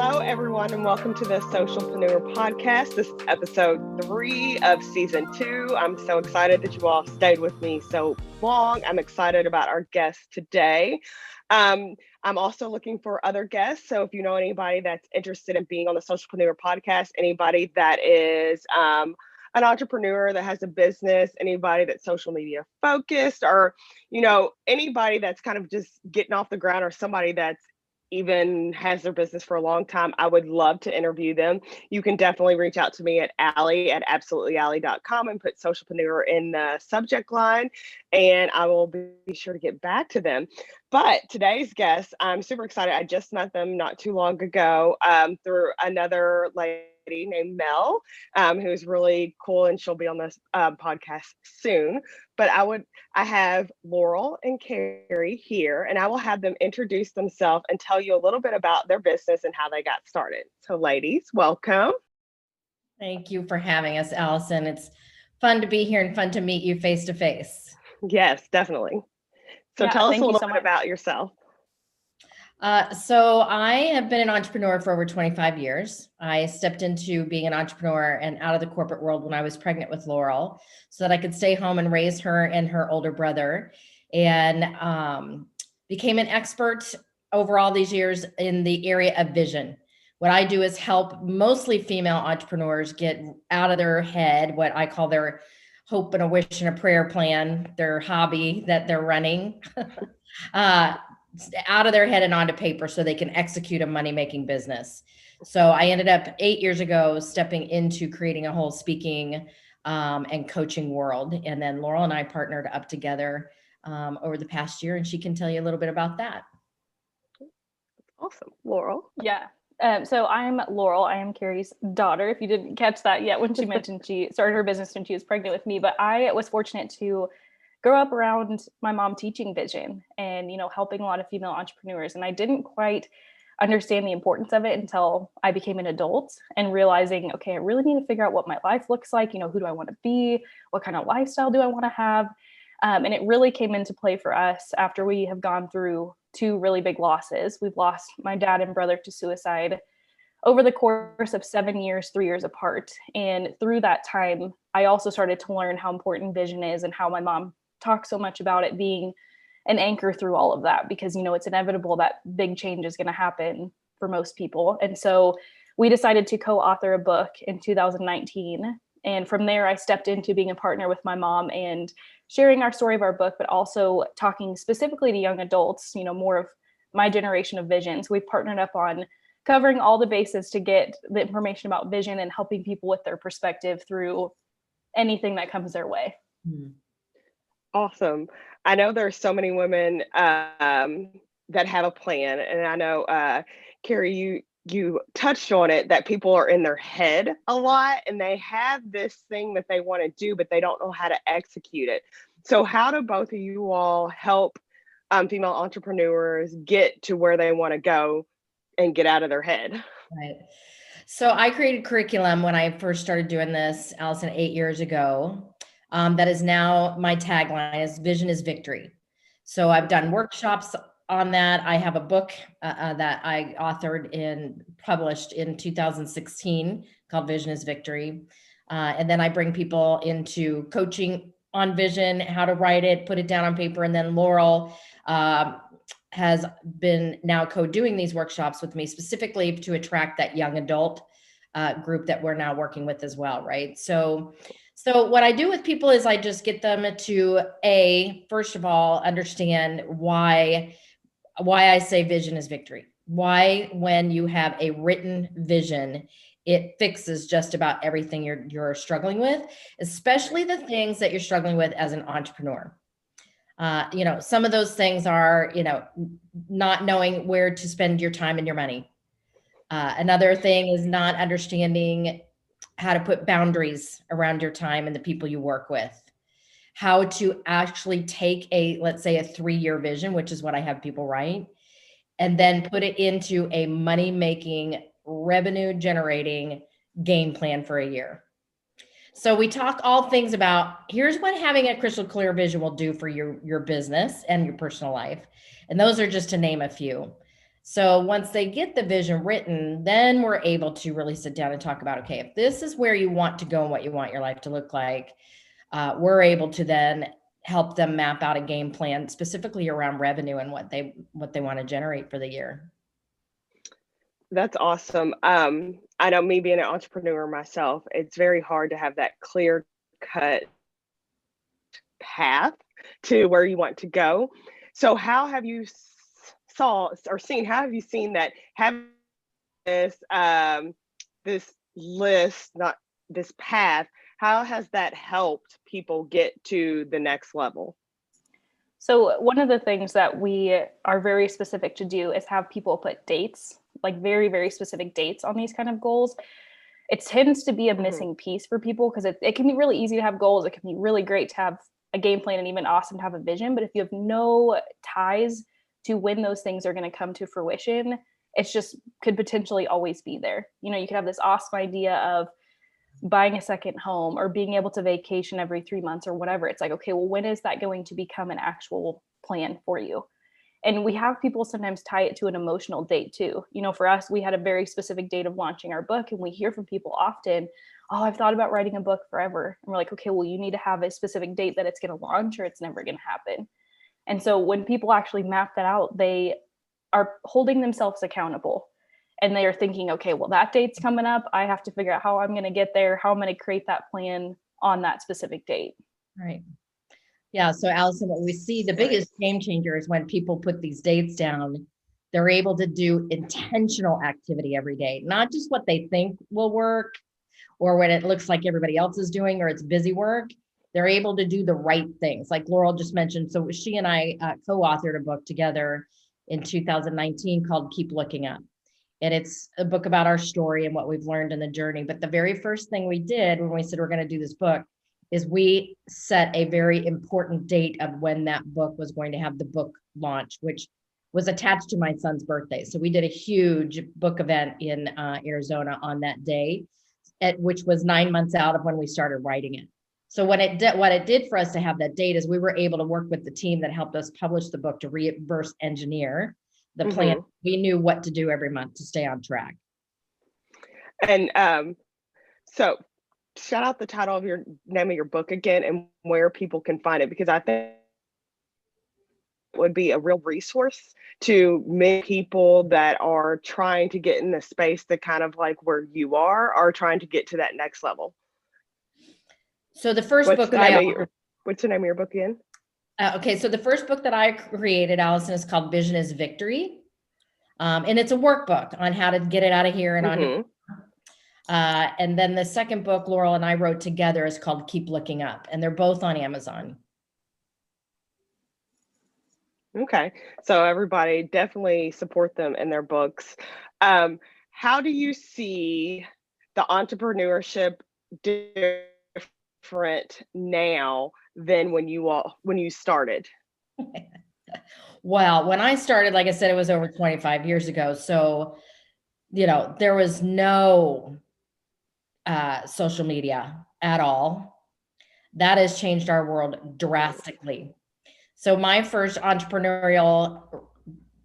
Hello, everyone, and welcome to the Socialpreneur Podcast. This is episode 3 of season 2. I'm so excited that you all have stayed with me so long. I'm excited about our guest today. I'm also looking for other guests. So if you know anybody that's interested in being on the Socialpreneur Podcast, anybody that is an entrepreneur that has a business, anybody that's social media focused, or, anybody that's kind of just getting off the ground, or somebody that's even has their business for a long time, I would love to interview them. You can definitely reach out to me at Allie at absolutelyallie.com and put socialpreneur in the subject line, and I will be sure to get back to them. But today's guest, I'm super excited. I just met them not too long ago through another lady named Mel, who's really cool, and she'll be on this podcast soon. But I have Laurel and Carey here, and I will have them introduce themselves and tell you a little bit about their business and how they got started. So ladies, welcome. Thank you for having us, Allison. It's fun to be here and fun to meet you face to face. Yes, definitely. So tell us a little bit about yourself. So I have been an entrepreneur for over 25 years. I stepped into being an entrepreneur and out of the corporate world when I was pregnant with Laurel so that I could stay home and raise her and her older brother, and became an expert over all these years in the area of vision. What I do is help mostly female entrepreneurs get out of their head, what I call their hope and a wish and a prayer plan, their hobby that they're running, out of their head and onto paper so they can execute a money-making business. So I ended up 8 years ago stepping into creating a whole speaking and coaching world. And then Laurel and I partnered up together over the past year, and she can tell you a little bit about that. Awesome. Laurel. Yeah. So I'm Laurel. I am Carey's daughter, if you didn't catch that yet when she mentioned she started her business when she was pregnant with me. But I was fortunate to grow up around my mom teaching vision and, helping a lot of female entrepreneurs. And I didn't quite understand the importance of it until I became an adult and realizing, okay, I really need to figure out what my life looks like. Who do I want to be? What kind of lifestyle do I want to have? And it really came into play for us after we have gone through 2 really big losses. We've lost my dad and brother to suicide over the course of 7 years, 3 years apart. And through that time, I also started to learn how important vision is and how my mom talks so much about it being an anchor through all of that, because, it's inevitable that big change is going to happen for most people. And so we decided to co-author a book in 2019. And from there, I stepped into being a partner with my mom and sharing our story of our book, but also talking specifically to young adults, more of my generation of visions. We've partnered up on covering all the bases to get the information about vision and helping people with their perspective through anything that comes their way. Mm-hmm. Awesome. I know there's so many women that have a plan, and I know Carey, you touched on it, that people are in their head a lot and they have this thing that they want to do, but they don't know how to execute it. So how do both of you all help female entrepreneurs get to where they want to go and get out of their head? Right. So I created curriculum when I first started doing this, Allison, 8 years ago. That is now my tagline is Vision is Victory. So I've done workshops on that. I have a book that I authored and published in 2016 called Vision is Victory. And then I bring people into coaching on vision, how to write it, put it down on paper. And then Laurel has been now co-doing these workshops with me specifically to attract that young adult group that we're now working with as well, right? So what I do with people is I just get them to first of all, understand why I say vision is victory. Why, when you have a written vision, it fixes just about everything you're struggling with, especially the things that you're struggling with as an entrepreneur. Some of those things are, not knowing where to spend your time and your money. Another thing is not understanding how to put boundaries around your time and the people you work with, how to actually take let's say a 3-year vision, which is what I have people write, and then put it into a money-making, revenue-generating game plan for a year. So we talk all things about, here's what having a crystal clear vision will do for your business and your personal life. And those are just to name a few. So once they get the vision written, then we're able to really sit down and talk about, okay, if this is where you want to go and what you want your life to look like, we're able to then help them map out a game plan specifically around revenue and what they want to generate for the year. That's awesome. I know, me being an entrepreneur myself, it's very hard to have that clear cut path to where you want to go. So how have you how have you seen that having this list, not this path, how has that helped people get to the next level? So one of the things that we are very specific to do is have people put dates, like very, very specific dates on these kind of goals. It tends to be a missing piece for people because it can be really easy to have goals. It can be really great to have a game plan and even awesome to have a vision. But if you have no ties to when those things are going to come to fruition, it's just could potentially always be there. You know, you could have this awesome idea of buying a second home or being able to vacation every 3 months or whatever. It's like, okay, well, when is that going to become an actual plan for you? And we have people sometimes tie it to an emotional date too. You know, for us, we had a very specific date of launching our book, and we hear from people often, oh, I've thought about writing a book forever. And we're like, okay, well, you need to have a specific date that it's going to launch or it's never going to happen. And so when people actually map that out, they are holding themselves accountable. And they are thinking, okay, well, that date's coming up. I have to figure out how I'm going to get there, how I'm going to create that plan on that specific date. Right. Yeah. So Allison, what we see, the biggest game changer is when people put these dates down, they're able to do intentional activity every day, not just what they think will work or what it looks like everybody else is doing or it's busy work. They're able to do the right things. Like Laurel just mentioned. So she and I co-authored a book together in 2019 called Keep Looking Up. And it's a book about our story and what we've learned in the journey. But the very first thing we did when we said we're going to do this book is we set a very important date of when that book was going to have the book launch, which was attached to my son's birthday. So we did a huge book event in Arizona on that day, which was 9 months out of when we started writing it. So what it did for us to have that date is we were able to work with the team that helped us publish the book to reverse engineer the plan. We knew what to do every month to stay on track. And so shout out the title of your name of your book again and where people can find it, because I think it would be a real resource to many people that are trying to get in the space that kind of like where you are trying to get to that next level. So the first what's book the name of your book again? Okay, so the first book that I created, Allison, is called Vision is Victory. And it's a workbook on how to get it out of here and on. And then the second book, Laurel and I wrote together, is called Keep Looking Up. And they're both on Amazon. Okay, so everybody definitely support them in their books. How do you see the entrepreneurship different now than when you started? Well, when I started, like I said, it was over 25 years ago. So, you know, there was no social media at all. That has changed our world drastically. So my first entrepreneurial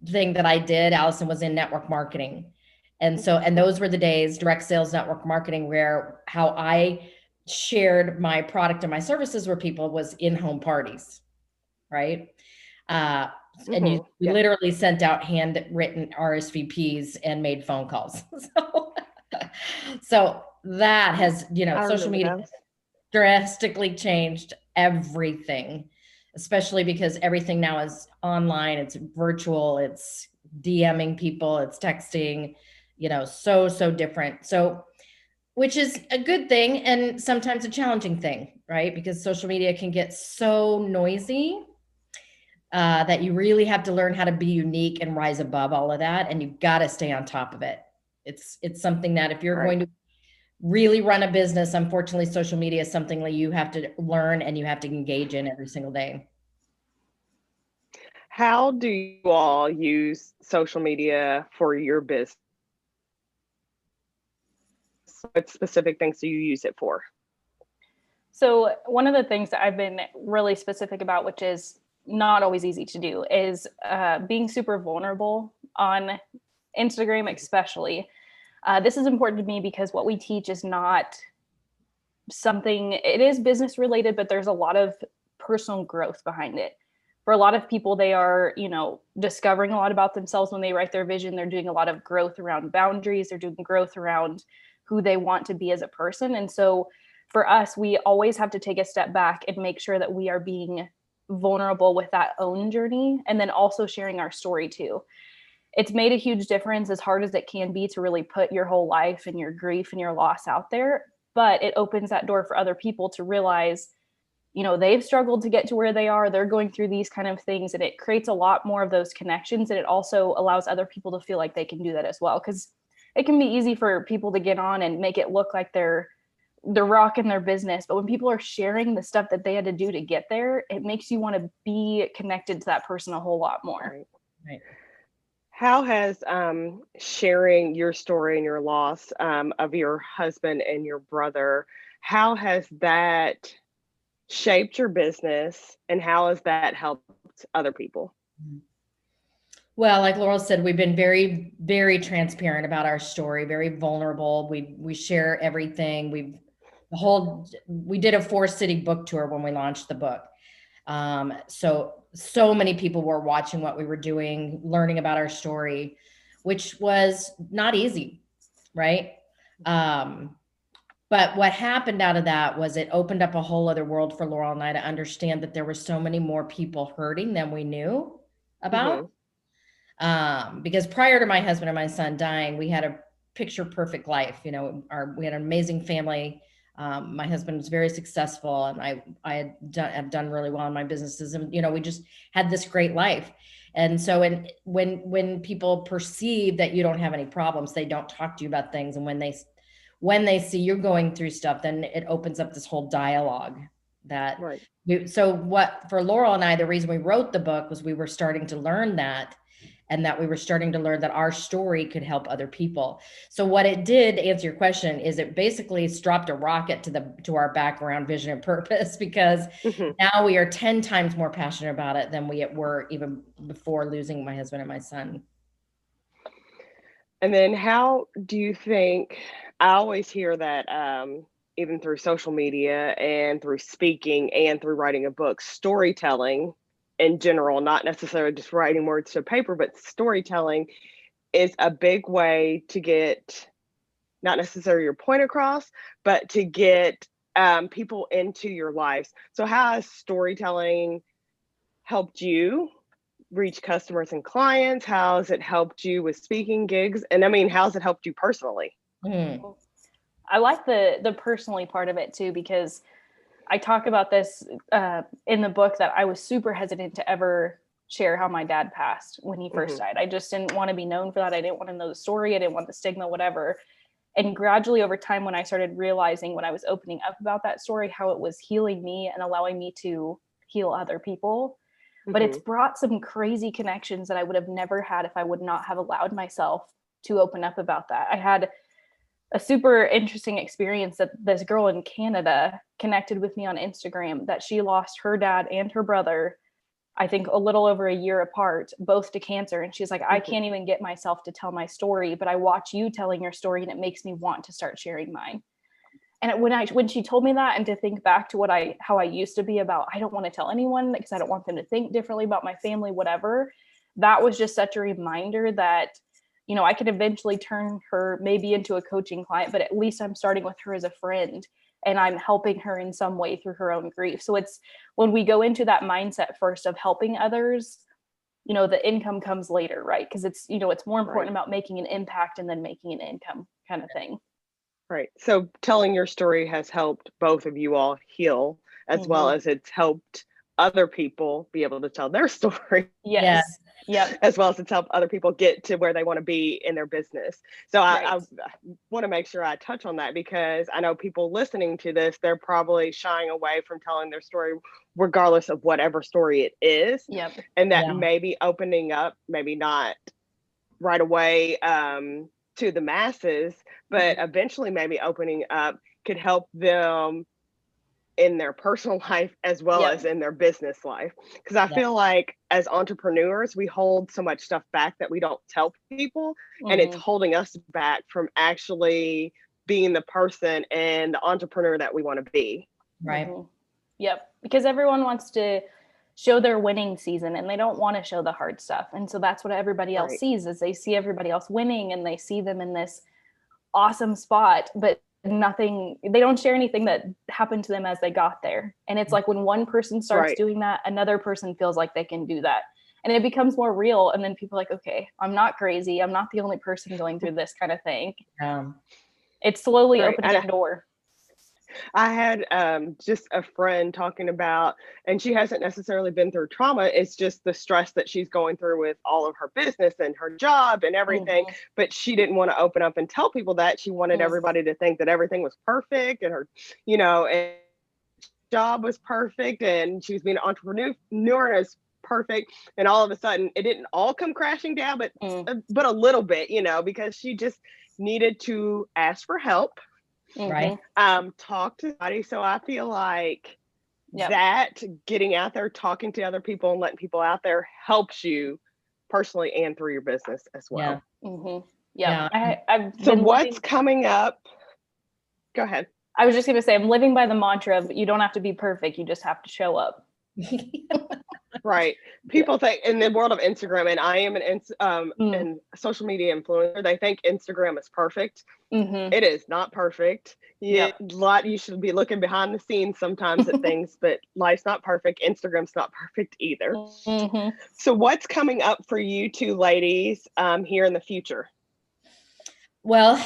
thing that I did, Allison, was in network marketing. And those were the days, direct sales network marketing, where how I shared my product and my services with people was in-home parties, right? And we literally sent out handwritten RSVPs and made phone calls. So that has, social media drastically changed everything, especially because everything now is online, it's virtual, it's DMing people, it's texting, so different. So, which is a good thing and sometimes a challenging thing, right? Because social media can get so noisy that you really have to learn how to be unique and rise above all of that. And you've got to stay on top of it. It's something that if you're going to really run a business, unfortunately, social media is something that you have to learn and you have to engage in every single day. How do you all use social media for your business? What specific things do you use it for? So one of the things that I've been really specific about, which is not always easy to do, is being super vulnerable on Instagram especially. This is important to me because what we teach is not something, it is business related, but there's a lot of personal growth behind it. For a lot of people, they are, discovering a lot about themselves when they write their vision. They're doing a lot of growth around boundaries. They're doing growth around who they want to be as a person. And so for us, we always have to take a step back and make sure that we are being vulnerable with that own journey, and then also sharing our story too. It's made a huge difference, as hard as it can be to really put your whole life and your grief and your loss out there. But it opens that door for other people to realize, they've struggled to get to where they are. They're going through these kind of things, and it creates a lot more of those connections. And it also allows other people to feel like they can do that as well. Because it can be easy for people to get on and make it look like they're rocking their business. But when people are sharing the stuff that they had to do to get there, it makes you want to be connected to that person a whole lot more. Right. How has sharing your story and your loss of your husband and your brother, how has that shaped your business, and how has that helped other people? Well, like Laurel said, we've been very, very transparent about our story, very vulnerable. We share everything. We did a 4-city book tour when we launched the book. So many people were watching what we were doing, learning about our story, which was not easy, right? But what happened out of that was it opened up a whole other world for Laurel and I to understand that there were so many more people hurting than we knew about. Because prior to my husband and my son dying, we had a picture perfect life. We had an amazing family. My husband was very successful, and I have done really well in my businesses, and we just had this great life. And so when people perceive that you don't have any problems, they don't talk to you about things. And when they see you're going through stuff, then it opens up this whole dialogue that Right. For Laurel and I, the reason we wrote the book was we were starting to learn that, and that we were starting to learn that our story could help other people. So what it did, to answer your question, is it basically dropped a rocket to our background, vision, and purpose, because now we are 10 times more passionate about it than we were even before losing my husband and my son. And then how do you think, I always hear that even through social media and through speaking and through writing a book, storytelling in general, not necessarily just writing words to paper, but storytelling is a big way to get not necessarily your point across, but to get people into your lives. So how has storytelling helped you reach customers and clients? How has it helped you with speaking gigs? And I mean, how's it helped you personally? I like the personally part of it too, because I talk about this in the book, that I was super hesitant to ever share how my dad passed when he first died. I just didn't want to be known for that. I didn't want to know the story. I didn't want the stigma, whatever. And gradually over time, when I started realizing, when I was opening up about that story, how it was healing me and allowing me to heal other people. But it's brought some crazy connections that I would have never had if I would not have allowed myself to open up about that. I had a super interesting experience that this girl in Canada connected with me on Instagram, that she lost her dad and her brother, I think a little over a year apart, both to cancer. And she's like, I can't even get myself to tell my story, but I watch you telling your story and it makes me want to start sharing mine. And when she told me that, and to think back to how I used to be about, I don't want to tell anyone because I don't want them to think differently about my family, whatever, that was just such a reminder that, I could eventually turn her maybe into a coaching client, but at least I'm starting with her as a friend, and I'm helping her in some way through her own grief. So it's when we go into that mindset first of helping others, the income comes later, right? Because it's more important about making an impact and then making an income kind of thing. Right. So telling your story has helped both of you all heal, as well as it's helped other people be able to tell their story. Yes. Yep. As well as it's helped other people get to where they want to be in their business. So I want to make sure I touch on that, because I know people listening to this, they're probably shying away from telling their story, regardless of whatever story it is. Yep. And that maybe opening up, maybe not right away to the masses, but eventually maybe opening up could help them in their personal life as well as in their business life. Because I feel like as entrepreneurs, we hold so much stuff back that we don't tell people, and it's holding us back from actually being the person and the entrepreneur that we want to be. Right. Yep. Because everyone wants to show their winning season and they don't want to show the hard stuff. And so that's what everybody else sees, is they see everybody else winning and they see them in this awesome spot, but they don't share anything that happened to them as they got there. And it's like when one person starts doing that, another person feels like they can do that. And it becomes more real. And then people are like, okay, I'm not crazy. I'm not the only person going through this kind of thing. It's slowly opening a door. I had just a friend talking about, and she hasn't necessarily been through trauma. It's just the stress that she's going through with all of her business and her job and everything. But she didn't want to open up and tell people that. She wanted everybody to think that everything was perfect and her, and job was perfect and she was being an entrepreneur as perfect. And all of a sudden it didn't all come crashing down, but a little bit, because she just needed to ask for help. Right. Talk to somebody. So I feel like that getting out there, talking to other people and letting people out there helps you personally and through your business as well. So what's coming up? Go ahead. I was just going to say, I'm living by the mantra of you don't have to be perfect. You just have to show up. Right. People think in the world of Instagram, and I am an social media influencer, they think Instagram is perfect. It is not perfect. You should be looking behind the scenes sometimes at things, but life's not perfect. Instagram's not perfect either. So what's coming up for you two ladies here in the future? Well,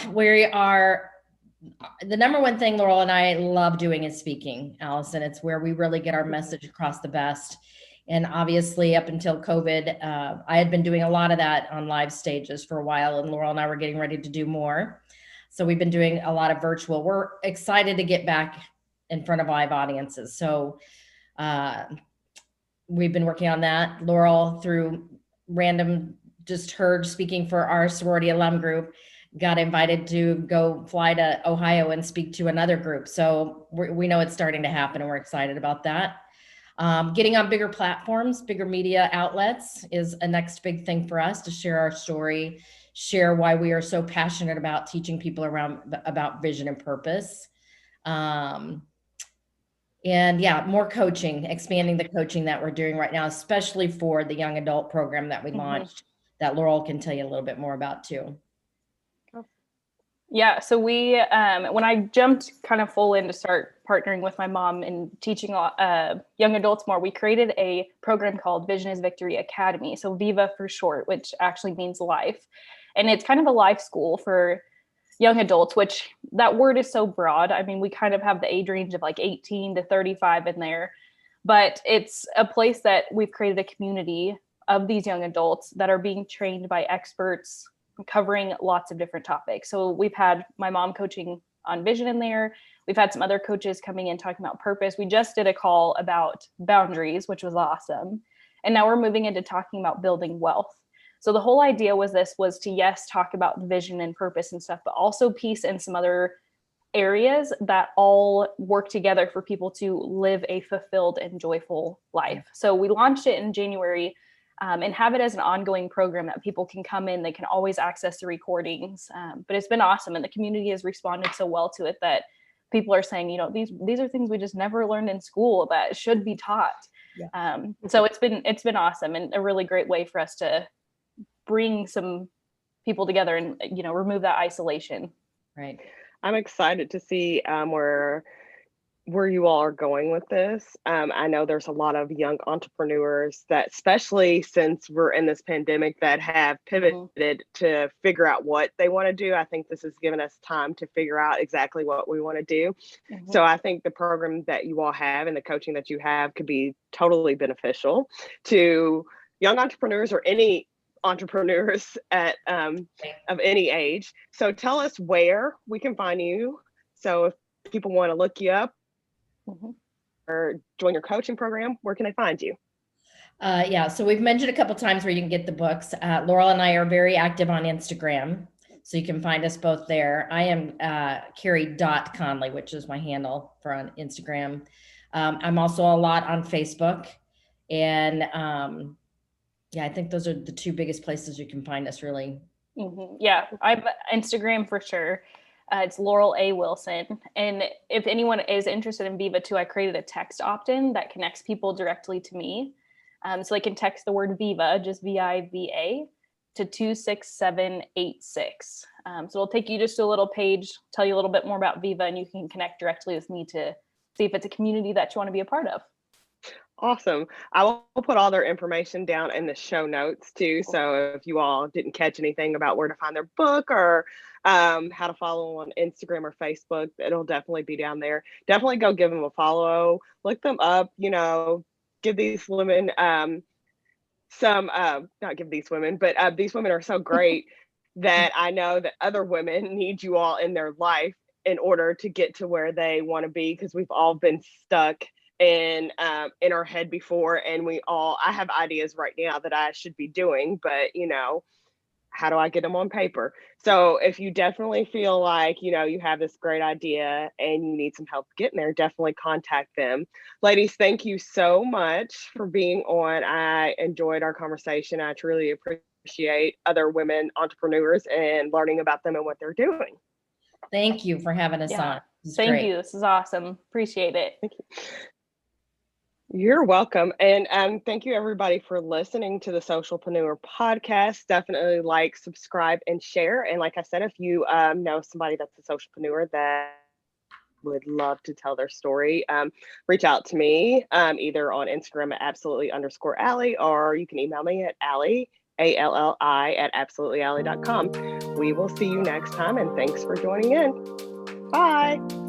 the number one thing Laurel and I love doing is speaking, Allison. It's where we really get our message across the best. And obviously up until COVID, I had been doing a lot of that on live stages for a while, and Laurel and I were getting ready to do more. So we've been doing a lot of virtual. We're excited to get back in front of live audiences. So we've been working on that. Laurel, through random, just heard speaking for our sorority alum group, got invited to go fly to Ohio and speak to another group. So we know it's starting to happen and we're excited about that. Getting on bigger platforms, bigger media outlets is a next big thing for us, to share our story, share why we are so passionate about teaching people about vision and purpose. And more coaching, expanding the coaching that we're doing right now, especially for the young adult program that we launched, that Laurel can tell you a little bit more about too. Yeah, so we, when I jumped kind of full in to start partnering with my mom and teaching young adults more, we created a program called Vision is Victory Academy. So VIVA for short, which actually means life. And it's kind of a life school for young adults, which that word is so broad. I mean, we kind of have the age range of like 18 to 35 in there, but it's a place that we've created a community of these young adults that are being trained by experts covering lots of different topics. So we've had my mom coaching on vision in there. We've had some other coaches coming in talking about purpose. We just did a call about boundaries, which was awesome. And now we're moving into talking about building wealth. So the whole idea was to talk about vision and purpose and stuff, but also piece in some other areas that all work together for people to live a fulfilled and joyful life. So we launched it in January. And have it as an ongoing program that people can come in. They can always access the recordings. But it's been awesome. And the community has responded so well to it that people are saying, these are things we just never learned in school that should be taught. Yeah. So it's been awesome, and a really great way for us to bring some people together and, remove that isolation. Right. I'm excited to see where you all are going with this. I know there's a lot of young entrepreneurs that, especially since we're in this pandemic, that have pivoted to figure out what they want to do. I think this has given us time to figure out exactly what we want to do. So I think the program that you all have and the coaching that you have could be totally beneficial to young entrepreneurs or any entrepreneurs of any age. So tell us where we can find you. So if people want to look you up, or join your coaching program, where can they find you? So we've mentioned a couple times where you can get the books. Laurel and I are very active on Instagram. So you can find us both there. I am Carey.Conley, which is my handle for on Instagram. I'm also a lot on Facebook. And yeah, I think those are the two biggest places you can find us, really. Yeah, I'm Instagram for sure. It's Laurel A. Wilson. And if anyone is interested in Viva too, I created a text opt-in that connects people directly to me. So they can text the word Viva, just VIVA, to 26786. So it'll take you just to a little page, tell you a little bit more about Viva, and you can connect directly with me to see if it's a community that you want to be a part of. Awesome. I will put all their information down in the show notes too. So if you all didn't catch anything about where to find their book or how to follow on Instagram or Facebook, it'll definitely be down there. Definitely go give them a follow, look them up, give these women not give these women, but these women are so great that I know that other women need you all in their life in order to get to where they want to be, because we've all been stuck in our head before, and I have ideas right now that I should be doing, but how do I get them on paper? So if you definitely feel like you have this great idea and you need some help getting there, definitely contact them. Ladies, thank you so much for being on. I enjoyed our conversation. I truly appreciate other women entrepreneurs and learning about them and what they're doing. Thank you for having us on. Thank you. This is awesome. Appreciate it. Thank you. You're welcome. And thank you, everybody, for listening to the Socialpreneur podcast. Definitely like, subscribe, and share. And like I said, if you know somebody that's a socialpreneur that would love to tell their story, reach out to me either on Instagram at absolutely_Allie, or you can email me at Allie, ALLI, at absolutelyallie.com. We will see you next time, and thanks for joining in. Bye.